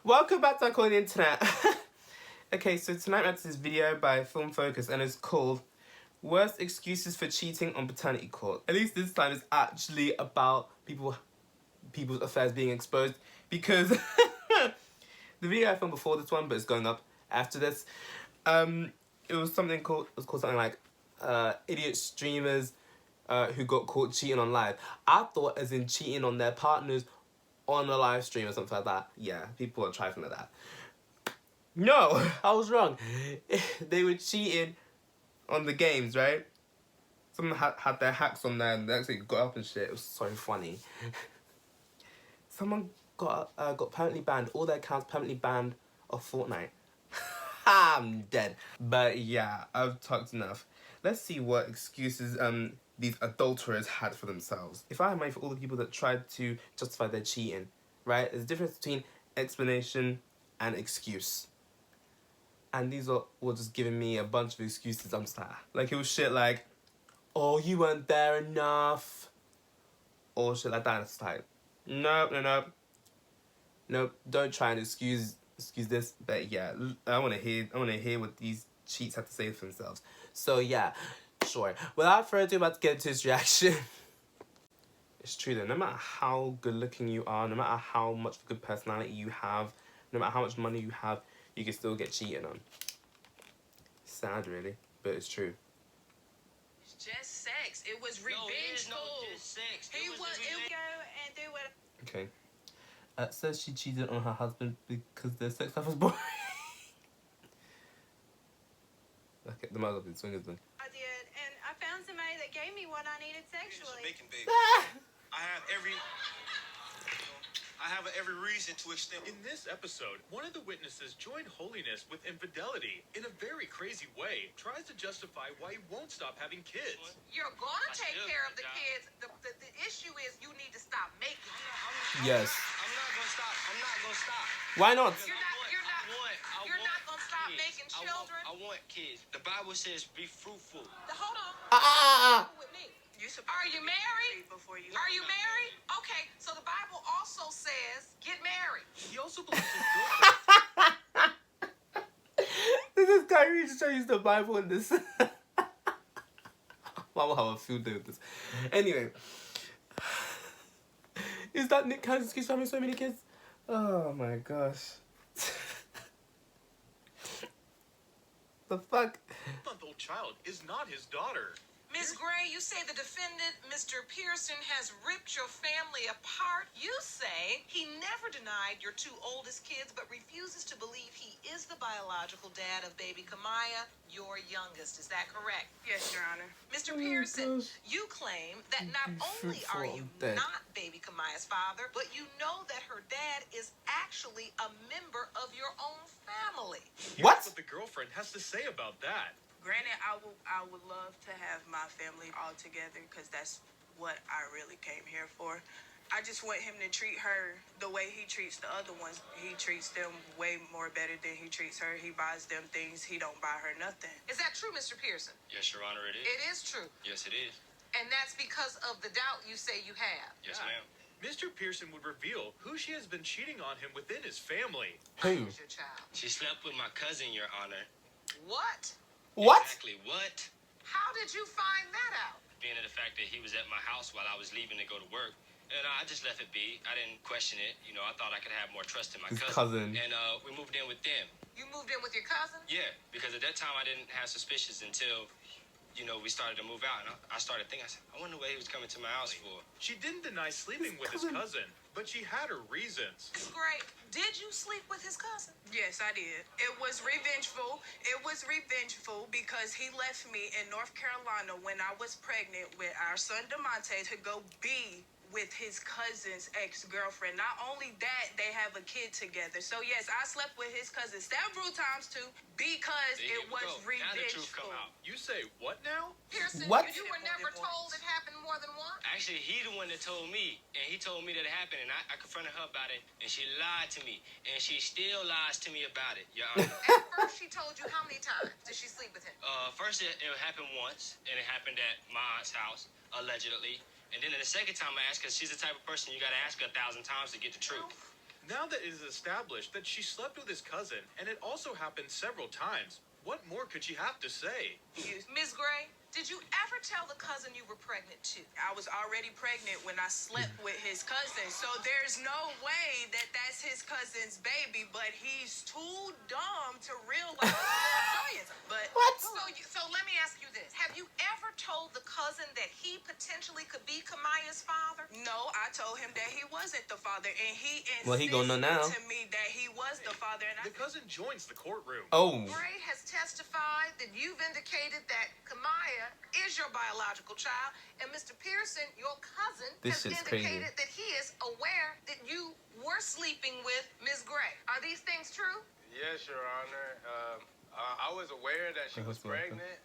Welcome back to Uncle on the Internet. Okay, so tonight we have this video by Film Focus and it's called Worst Excuses for Cheating on Paternity Court. At least this time it's actually about people's affairs being exposed, because the video I filmed before this one, but it's going up after this, it was called something like idiot streamers who got caught cheating on live. I thought as in cheating on their partners on a live stream or something like that. Yeah, people are trifling like that. No, I was wrong. They were cheating on the games, right? Someone had their hacks on there and they actually got up and shit. It was so funny. Someone got permanently banned. All their accounts permanently banned of Fortnite. I'm dead. But yeah, I've talked enough. Let's see what excuses these adulterers had for themselves. If I had money for all the people that tried to justify their cheating, right? There's a difference between explanation and excuse. And these were just giving me a bunch of excuses. I'm just like, it was shit like, oh, you weren't there enough. Or shit like that. It's like, nope, don't try and excuse this. But yeah, I wanna hear what these cheats have to say for themselves. So yeah, sure. Without further ado, I'm about to get into his reaction. It's true though, no matter how good looking you are, no matter how much of a good personality you have, no matter how much money you have, you can still get cheated on. Sad really, but it's true. It's just sex. It was revengeful. No, just sex. He was go and do what. Okay. Says she cheated on her husband because their sex life was boring. Okay, the mother of the swingers then. I did, and I found somebody that gave me what I needed sexually. I have every reason to extend. In this episode, one of the witnesses joined holiness with infidelity in a very crazy way, tries to justify why he won't stop having kids. You're gonna take care of the kids. The issue is you need to stop making them. Yes. I'm not gonna stop. Why not? You're not gonna stop making children. I want kids. The Bible says be fruitful. Hold on. With me. Are you married? Are you married? Okay, so the Bible also says get married. He also believes his girlfriend. This guy really just trying to use the Bible in this. I will have a field day with this. Anyway. Is that Nick Cannon's excuse for having so many kids? Oh my gosh. The fuck? Month-old child is not his daughter. Ms. Gray, you say the defendant, Mr. Pearson, has ripped your family apart. You say he never denied your two oldest kids, but refuses to believe he is the biological dad of baby Kamaya, your youngest. Is that correct? Yes, Your Honor. Mr. Pearson, you claim that not only are you not baby Kamaya's father, but you know that her dad is actually a member of your own family. What? Here's what the girlfriend has to say about that. Granted, I would love to have my family all together because that's what I really came here for. I just want him to treat her the way he treats the other ones. He treats them way more better than he treats her. He buys them things. He don't buy her nothing. Is that true, Mr. Pearson? Yes, Your Honor, it is. It is true. Yes, it is. And that's because of the doubt you say you have. Yes, ma'am. Mr. Pearson would reveal who she has been cheating on him within his family. Who? Who's your child? She slept with my cousin, Your Honor. What? What? Exactly what? How did you find that out? Being the fact that he was at my house while I was leaving to go to work. And I just left it be. I didn't question it. You know, I thought I could have more trust in my His cousin. cousin. And we moved in with them. You moved in with your cousin? Yeah, because at that time I didn't have suspicions until, you know, we started to move out. And I started thinking, I said, I wonder what he was coming to my house for. She didn't deny sleeping with his cousin, but she had her reasons. Great. Did you sleep with his cousin? Yes, I did. It was revengeful. It was revengeful because he left me in North Carolina when I was pregnant with our son DeMonte to go be with his cousin's ex-girlfriend. Not only that, they have a kid together. So yes, I slept with his cousin several times too because There it you was go. Now the truth come revengeful. out. You say what now? Pearson, What? you were never told it happened more than once? Actually, he the one that told me, and he told me that it happened, and I confronted her about it, and she lied to me, and she still lies to me about it, Your Honor. At first, she told you how many times did she sleep with him? First, it happened once, and it happened at my aunt's house, allegedly. And then the second time I asked, because she's the type of person you got to ask her 1,000 times to get the truth. Now that it is established that she slept with his cousin, and it also happened several times, what more could she have to say? Ms. Gray, did you ever tell the cousin you were pregnant too? I was already pregnant when I slept with his cousin, so there's no way that that's his cousin's baby, but he's too dumb to realize science. But What? So let me ask you this. Have you ever told the cousin that he potentially could be Kamaya's father? no, I told him that he wasn't the father, and he insisted Well, he gonna know now. to me that he was the father. And The cousin joins the courtroom. Oh. Gray has testified that you've indicated that Kamaya is your biological child, and Mr. Pearson, your cousin, This has shit's indicated crazy. that he is aware that you were sleeping with Ms. Gray. Are these things true? Yes, Your Honor. I was aware that she was pregnant.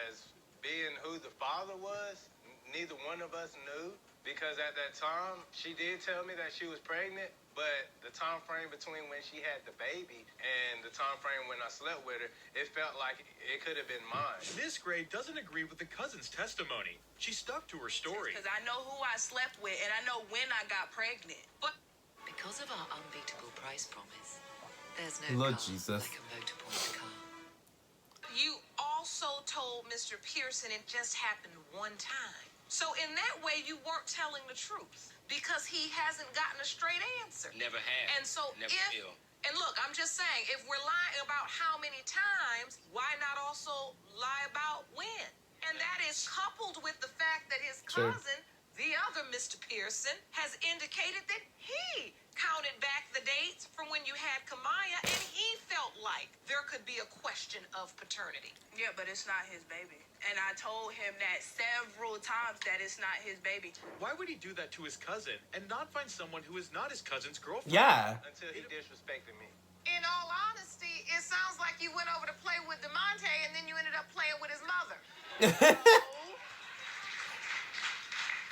As being who the father was, neither one of us knew, because at that time she did tell me that she was pregnant, but the time frame between when she had the baby and the time frame when I slept with her, it felt like it could have been mine. Miss Gray doesn't agree with the cousin's testimony. She stuck to her story. because I know who I slept with, and I know when I got pregnant. But Because of our unbeatable price promise, there's no Lord car Jesus. like a Motorpoint car. you also told Mr. Pearson it just happened one time. So in that way, you weren't telling the truth because he hasn't gotten a straight answer. Never have. And so Never if, will. and look, I'm just saying, if we're lying about how many times, why not also lie about when? And that is coupled with the fact that his Sure. cousin, the other Mr. Pearson, has indicated that he counted back the dates from when you had Kamaya, and he felt like there could be a question of paternity. Yeah, but it's not his baby. And I told him that several times that it's not his baby. Why would he do that to his cousin and not find someone who is not his cousin's girlfriend? Yeah. Until he disrespected me. In all honesty, it sounds like you went over to play with DeMonte and then you ended up playing with his mother.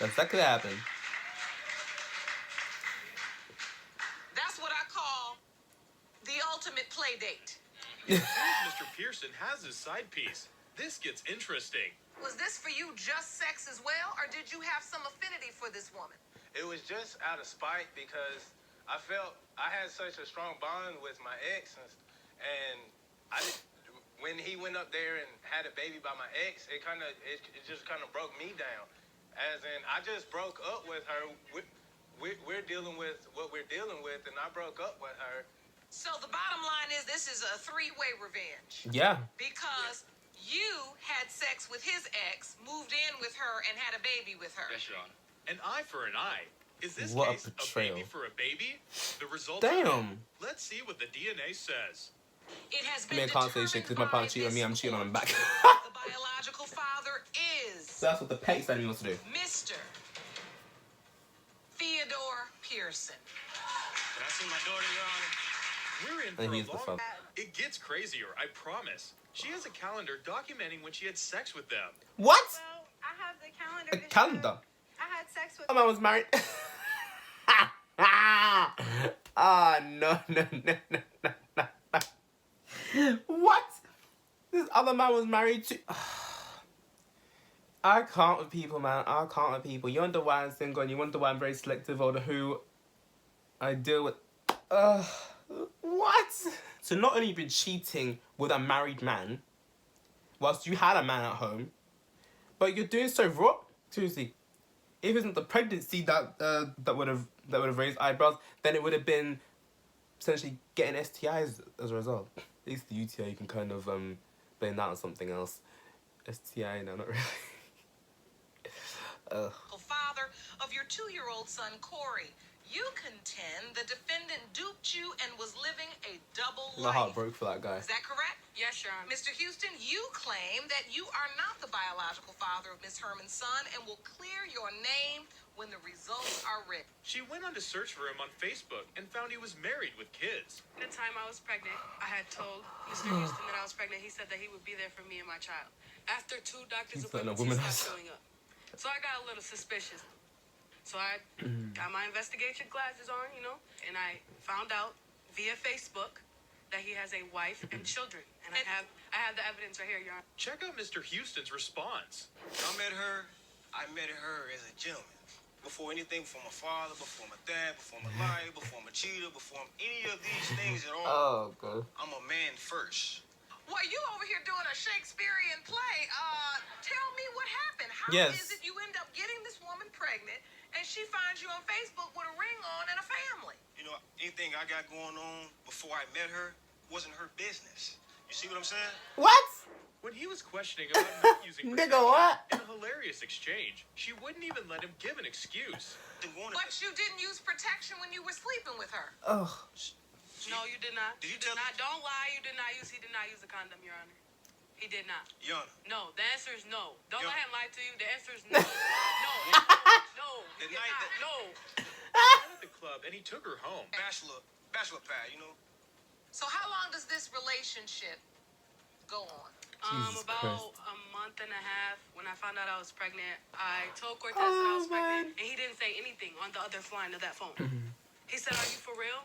That's exactly what happened. That's what I call the ultimate play date. Mr. Pearson has his side piece. This gets interesting. Was this for you just sex as well, or did you have some affinity for this woman? It was just out of spite because I felt I had such a strong bond with my ex, and when he went up there and had a baby by my ex, it just kind of broke me down. As in, I just broke up with her. We're dealing with what we're dealing with, and I broke up with her. So the bottom line is this is a three-way revenge. Yeah. Because you had sex with his ex, moved in with her, and had a baby with her. Yes, Your Honor. An eye for an eye. Is this What a case a betrayal. baby for a baby? The results Damn. are in. Let's see what the DNA says. It has I mean, been I can't say shit because my determined partner by cheated on me. I'm this cheating on him court back. The biological father is That's what the petty side of me wants to do. Mr. Theodore Pearson. Can I see my daughter, Your Honor? We're in And for he's a the long... father. It gets crazier, I promise. She has a calendar documenting when she had sex with them. What? Well, I have the calendar. A to show calendar? I had sex with. My man was married. Ah, no. What? This other man was married to. I can't with people, man. I can't with people. You wonder why I'm single, and you wonder why I'm very selective on who I deal with. What? So not only been cheating with a married man, whilst you had a man at home, but you're doing so raw. Seriously, if it isn't the pregnancy that would have raised eyebrows, then it would have been essentially getting STIs as a result. At least the UTI you can kind of blame that on something else. STI, no, not really. Father of your 2-year-old son, Corey. You contend the defendant duped you and was living a double My life. heart broke for that guy. Is that correct? Yes, Your Honor. Mr. Houston, you claim that you are not the biological father of Miss Herman's son and will clear your name when the results are written. She went on to search for him on Facebook and found he was married with kids. The time I was pregnant, I had told Mr. Houston that I was pregnant. He said that he would be there for me and my child. After 2 doctor's He's letting a appointments, he woman stopped showing up. So I got a little suspicious. So I got my investigation glasses on, and I found out via Facebook that he has a wife and children. And I have the evidence right here, Your Honor. Check out Mr. Houston's response. I met her as a gentleman. before anything, before my father, before my dad, before my liar, before my cheater, before any of these things at all. Oh, God. I'm a man first. Well, you over here doing a Shakespearean play. Tell me what happened. How Yes. is it you end up getting this woman pregnant and she finds you on Facebook with a ring on and a family? You know, anything I got going on before I met her wasn't her business. You see what I'm saying? What? When he was questioning about not using Nigga, protection, what? in a hilarious exchange, she wouldn't even let him give an excuse. Didn't want it. But you didn't use protection when you were sleeping with her. Oh. No, you did not. Did you did tell not. Don't lie. You did not use. He did not use a condom, Your Honor. He did not. Yana, No. The answer is no. Don't Yo. let him lie to you. The answer is no. No. No. The He did night not. that- No. At the club, and he took her home. bachelor pad, you know? So how long does this relationship go on? Jesus About Christ. a month and a half, when I found out I was pregnant, I told Cortez that I was pregnant, and he didn't say anything on the other line of that phone. He said, "Are you for real?"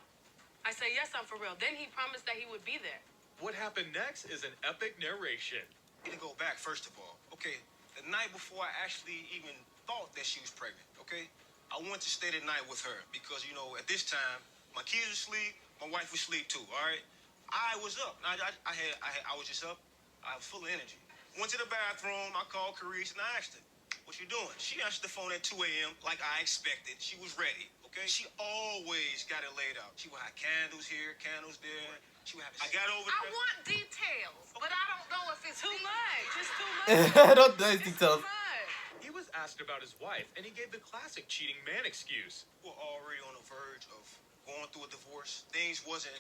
I said, "Yes, I'm for real." Then he promised that he would be there. What happened next is an epic narration. To go back, first of all, okay? The night before I actually even thought that she was pregnant, okay? I went to stay the night with her because, you know, at this time, my kids were asleep, my wife was asleep too, all right? I was up. I was just up. I was full of energy. Went to the bathroom. I called Carice and I asked her, "What you doing?" She answered the phone at 2 a.m. like I expected. She was ready, okay? She always got it laid out. She would have candles here, candles there. She would have. I got over I there. want details, but I don't know if it's Too deep. much. It's too I much. don't know those It's details. too much. He was asked about his wife, and he gave the classic cheating man excuse. We're already on the verge of going through a divorce. Things wasn't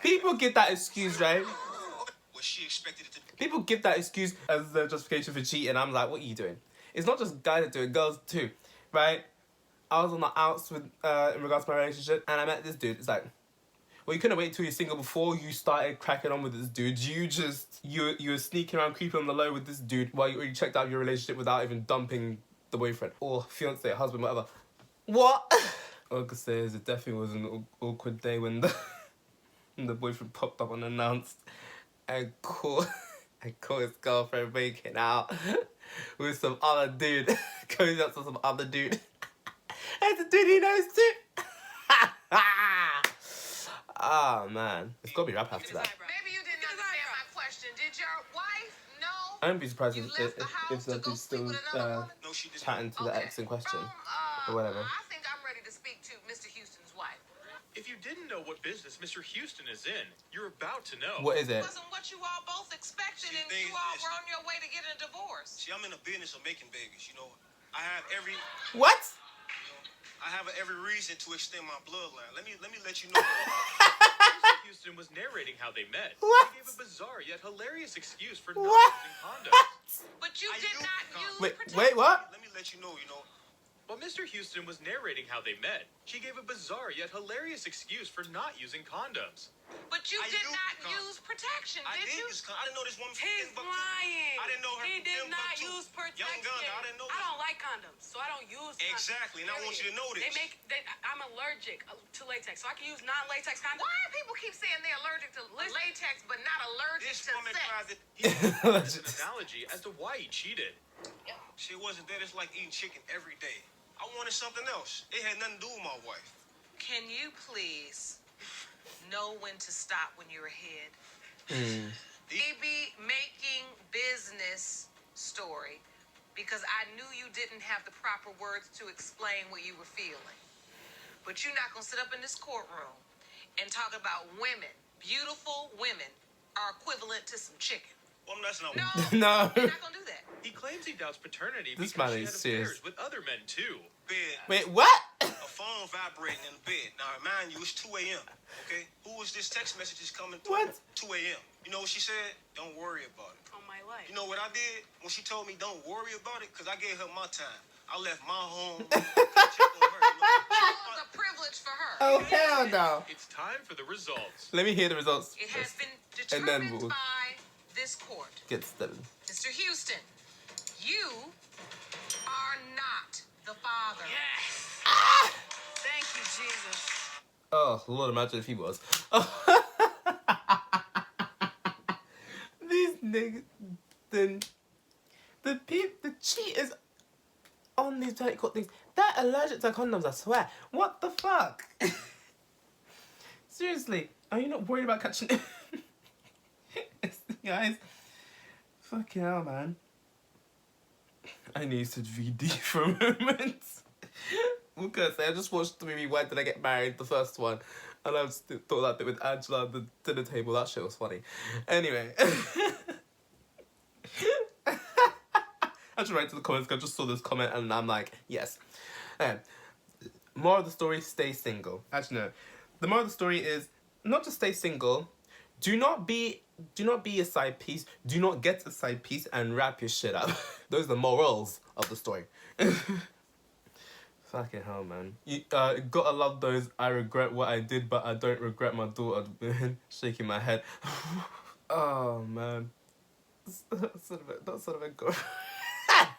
People give that excuse, right? what she expected it to be. People give that excuse as their justification for cheating. I'm like, what are you doing? It's not just guys that do it, girls too, right? I was on the outs with in regards to my relationship, and I met this dude. It's like, well, you couldn't wait till you're single before you started cracking on with this dude. You were sneaking around, creeping on the low with this dude while you already checked out your relationship without even dumping the boyfriend or fiance, husband, whatever. What? All I could say is it definitely was an awkward day when the boyfriend popped up unannounced and caught his girlfriend making out with some other dude, going up to some other dude. And the dude he knows too. Oh man, it's gotta be rap after that. Maybe you didn't understand my question. Did your wife know I wouldn't be surprised you if left the house to the go dude's sleep still with another woman? No, she did chatting to the ex in question or whatever. I think I'm ready to speak to Mr. Houston's wife. If you didn't know what business Mr. Houston is in, you're about to know. What is It it? wasn't what you all both expected, See, and thing you all is- were on your way to getting a divorce. See, I'm in the business of making babies, you know. I have every reason to extend my bloodline. Let me let you know. Mr. Houston was narrating how they met. What? He gave a bizarre yet hilarious excuse for not What? using condoms. But you I did used not condoms. use Wait, protection. wait, what? Let me let you know, While Mr. Houston was narrating how they met, she gave a bizarre yet hilarious excuse for not using condoms. But you I did used not condoms. use protection, I did did you? use I didn't know this woman from He's Timbuktu. lying. I didn't know her He from did not Timbuktu. use protection. Young gun, I didn't know I this. don't like condoms, so I don't use condoms. Exactly, and I want you to know this. I'm allergic to latex, so I can use non-latex condoms. Why do people keep saying they're allergic to latex but not allergic This to woman sex? tried to. He used it as an analogy as to why he cheated. She wasn't that. It's like eating chicken every day. I wanted something else. It had nothing to do with my wife. Can you please know when to stop when you're ahead? Maybe making business story because I knew you didn't have the proper words to explain what you were feeling. But you're not going to sit up in this courtroom and talk about women, beautiful women, are equivalent to some chicken. Well, that's not. No, No. you're not going to do that. He claims he doubts paternity This because man she is had serious. affairs with other men too. Bed. Wait, what? A phone vibrating in the bed. Now, remind you, it's 2 a.m. Okay? Who is this text messages coming through? What? 2 a.m. You know what she said? Don't worry about it. On my life. You know what I did when she told me don't worry about it? Because I gave her my time. I left my home. Check on her. You know? It was a privilege for her. Oh hell no! It's time for the results. Let me hear the results. It has been And then determined we'll by this court. get started. Mr. Houston, you are not the father. Yes. Thank you, Jesus. Oh Lord, imagine if he was. These niggas, the cheaters on these paternity court things, they're allergic to condoms, I swear. What the fuck? Seriously, are you not worried about catching it? Guys, fucking hell, man. I need to VD for a moment. Because I just watched the movie Where Did I Get Married, the first one, and I just thought that bit with Angela at the dinner table, that shit was funny. Anyway. I just write to the comments because I just saw this comment and I'm like, yes. Moral of the story, stay single. Actually, no. The moral of the story is not just stay single. Do not be a side piece. Do not get a side piece and wrap your shit up. Those are the morals of the story. Fucking hell, man. You gotta love those. I regret what I did, but I don't regret my daughter. Shaking my head. Oh man. That's sort of a go.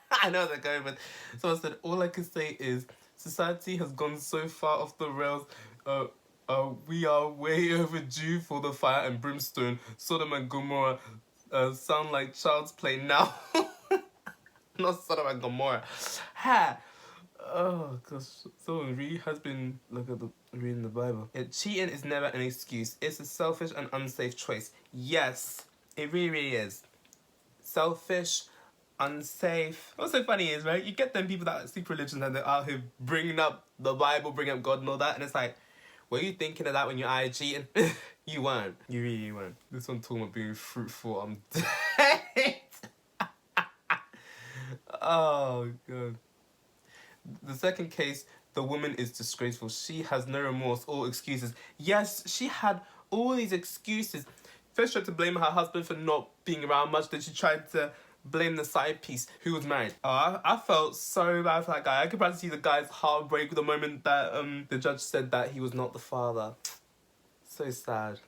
I know they're going, but someone said all I can say is society has gone so far off the rails. We are way overdue for the fire and brimstone. Sodom and Gomorrah sound like child's play now. Not Sodom and Gomorrah. Ha! Oh, because someone really has been reading the Bible. Cheating is never an excuse. It's a selfish and unsafe choice. Yes, it really, really is. Selfish, unsafe. What's so funny is, right, you get them people that speak religion and they're out here bringing up the Bible, bringing up God and all that, and it's like, were you thinking of that when you're cheating? You weren't. You really weren't. This one talking about being fruitful. I'm dead. Oh, God. The second case, the woman is disgraceful. She has no remorse or excuses. Yes, she had all these excuses. First, she tried to blame her husband for not being around much. Then she tried to blame the side piece who was married. Oh, I felt so bad for that guy. I could probably see the guy's heart break the moment that the judge said that he was not the father. So sad.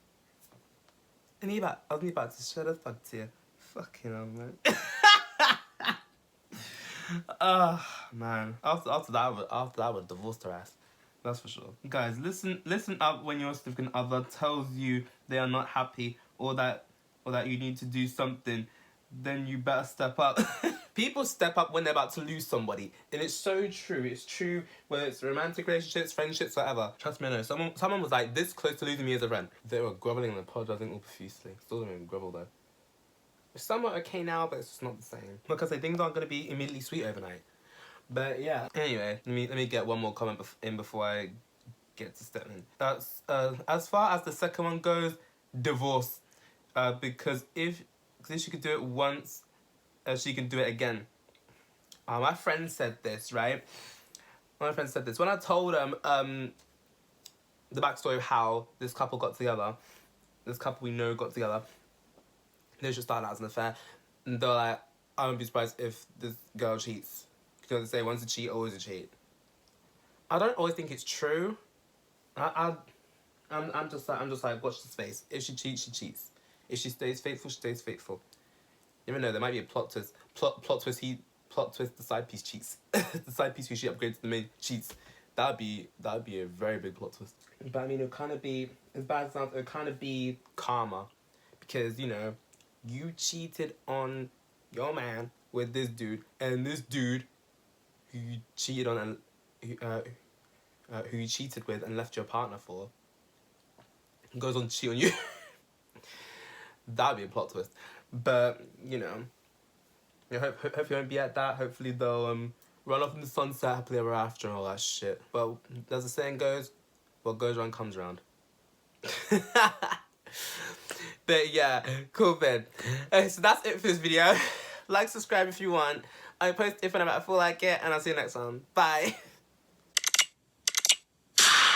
And I was about to shed a fuck tear. Fucking hell, man. Man. After that, I would divorce her ass. That's for sure. Guys, listen up when your significant other tells you they are not happy or that you need to do something. Then you better step up. People step up when they're about to lose somebody. And it's so true. It's true whether it's romantic relationships, friendships, whatever. Trust me, I know. Someone was like this close to losing me as a friend. They were groveling and apologizing all profusely. Still don't even grovel though. It's somewhat okay now, but it's just not the same. Because things aren't going to be immediately sweet overnight. But yeah. Anyway, let me get one more comment in before I get to Stepman. That's as far as the second one goes, divorce. Because if she could do it once, she can do it again. My friend said this, right? My friend said this. When I told him the backstory of how this couple got together, this couple we know got together, they just started out as an affair. And they're like, I wouldn't be surprised if this girl cheats. Because they say once a cheat, always a cheat. I don't always think it's true. I'm just like, watch the space. If she cheats, she cheats. If she stays faithful, she stays faithful. You never know, there might be a plot twist. Plot twist, the side piece cheats. The side piece who she upgrades to the main cheats. That'd be a very big plot twist. But I mean, it'll kind of be, as bad as it sounds, it'll kind of be karma. Because, you know, you cheated on your man with this dude, and this dude who you cheated on and who you cheated with and left your partner for goes on to cheat on you. That'd be a plot twist. But, you know, hopefully you won't be at that. Hopefully they'll run off in the sunset happily ever after and all that shit. But as the saying goes, what goes around comes around. But yeah, cool then. So that's it for this video. Like, subscribe if you want. I post if and about I feel like it, and I'll see you next time. Bye.